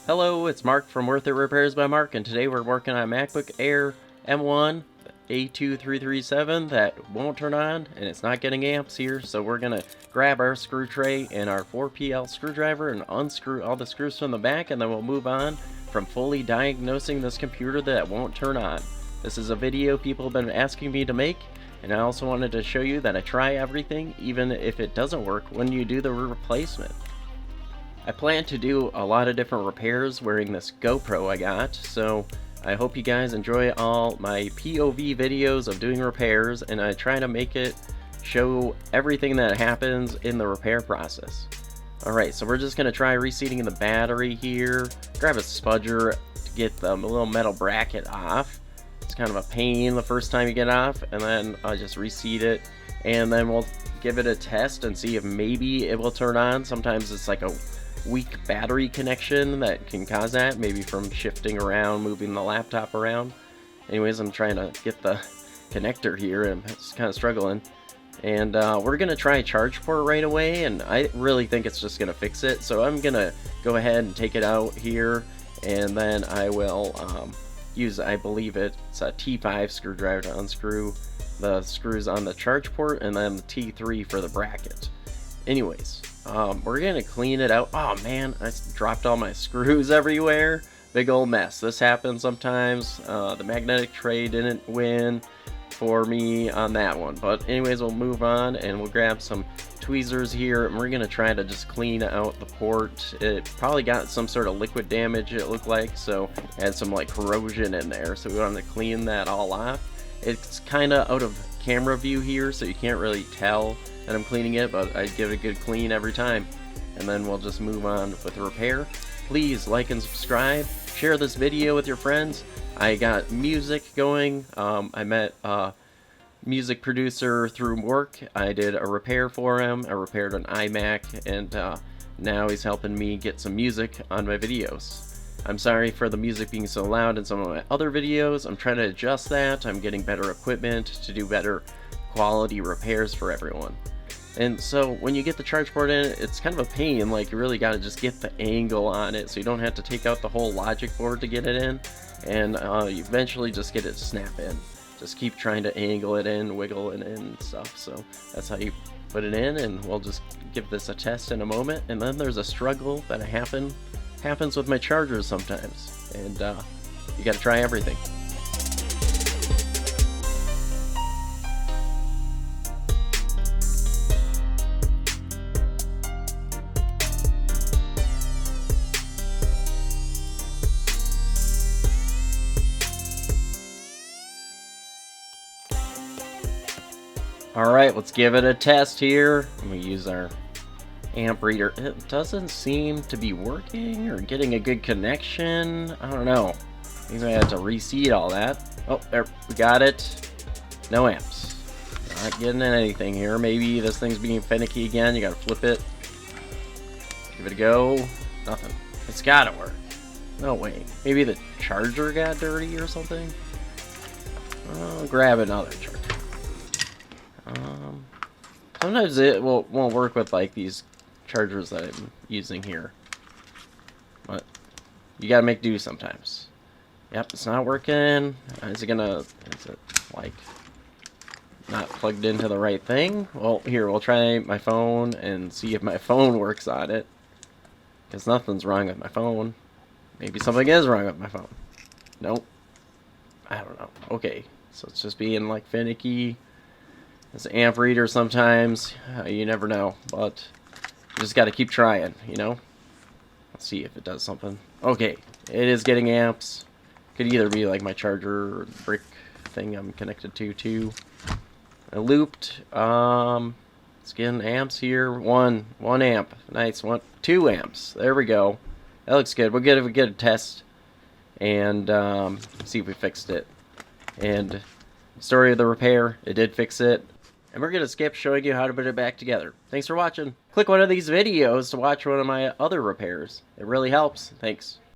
Hello, it's Mark from Worth It Repairs by Mark, and today we're working on a MacBook Air M1 A2337 that won't turn on, and it's not getting amps here, so we're going to grab our screw tray and our 4PL screwdriver and unscrew all the screws from the back, and then we'll move on from fully diagnosing this computer that won't turn on. This is a video people have been asking me to make, and I also wanted to show you that I try everything, even if it doesn't work, when you do the replacement. I plan to do a lot of different repairs wearing this GoPro I got, so I hope you guys enjoy all my POV videos of doing repairs, and I try to make it show everything that happens in the repair process. Alright, so we're just going to try reseating the battery here. Grab a spudger to get the little metal bracket off. It's kind of a pain the first time you get off, and then I just reseat it, and then we'll give it a test and see if maybe it will turn on. Sometimes it's like a weak battery connection that can cause that, maybe from shifting around, moving the laptop around. Anyways, I'm trying to get the connector here and it's kind of struggling. And we're gonna try a charge port right away, and I really think it's just gonna fix it. So I'm gonna go ahead and take it out here, and then I will use, I believe it's a T5 screwdriver to unscrew the screws on the charge port, and then the T3 for the bracket. Anyways, we're gonna clean it out. Oh man, I dropped all my screws everywhere. Big old mess. This happens sometimes. The magnetic tray didn't win for me on that one. But anyways, we'll move on and we'll grab some tweezers here, and we're gonna try to just clean out the port. It probably got some sort of liquid damage, it looked like, so it had some like corrosion in there. So we want to clean that all off. It's kind of out of camera view here, so you can't really tell that I'm cleaning it, but I give it a good clean every time. And then we'll just move on with the repair. Please like and subscribe. Share this video with your friends. I got music going. I met a music producer through work. I did a repair for him. I repaired an iMac, and now he's helping me get some music on my videos. I'm sorry for the music being so loud in some of my other videos. I'm trying to adjust that. I'm getting better equipment to do better quality repairs for everyone. And so when you get the charge port in, it's kind of a pain. Like, you really got to just get the angle on it, so you don't have to take out the whole logic board to get it in, and you eventually just get it to snap in. Just keep trying to angle it in, wiggle it in and stuff. So that's how you put it in, and we'll just give this a test in a moment. And then there's a struggle that happens with my chargers sometimes, and you got to try everything. Alright, let's give it a test here. I'm going to use our amp reader. It doesn't seem to be working or getting a good connection. I don't know. Maybe I have to reseat all that. Oh, there, we got it. No amps. Not getting anything here. Maybe this thing's being finicky again. You got to flip it. Give it a go. Nothing. It's got to work. No way. Maybe the charger got dirty or something? I'll grab another charger. Sometimes it won't work with like these chargers that I'm using here, but you gotta make do sometimes. Yep, it's not working. Is it like not plugged into the right thing? Well, here, we'll try my phone and see if my phone works on it, because nothing's wrong with my phone. Maybe something is wrong with my phone. Nope. I don't know. Okay, so it's just being like finicky. This amp reader sometimes, you never know, but you just got to keep trying, you know? Let's see if it does something. Okay, it is getting amps. Could either be like my charger or the brick thing I'm connected to too. I looped. It's getting amps here. One amp. Nice. 2 amps. There we go. That looks good. We'll get a test and see if we fixed it. And story of the repair, it did fix it. And we're going to skip showing you how to put it back together. Thanks for watching. Click one of these videos to watch one of my other repairs. It really helps. Thanks.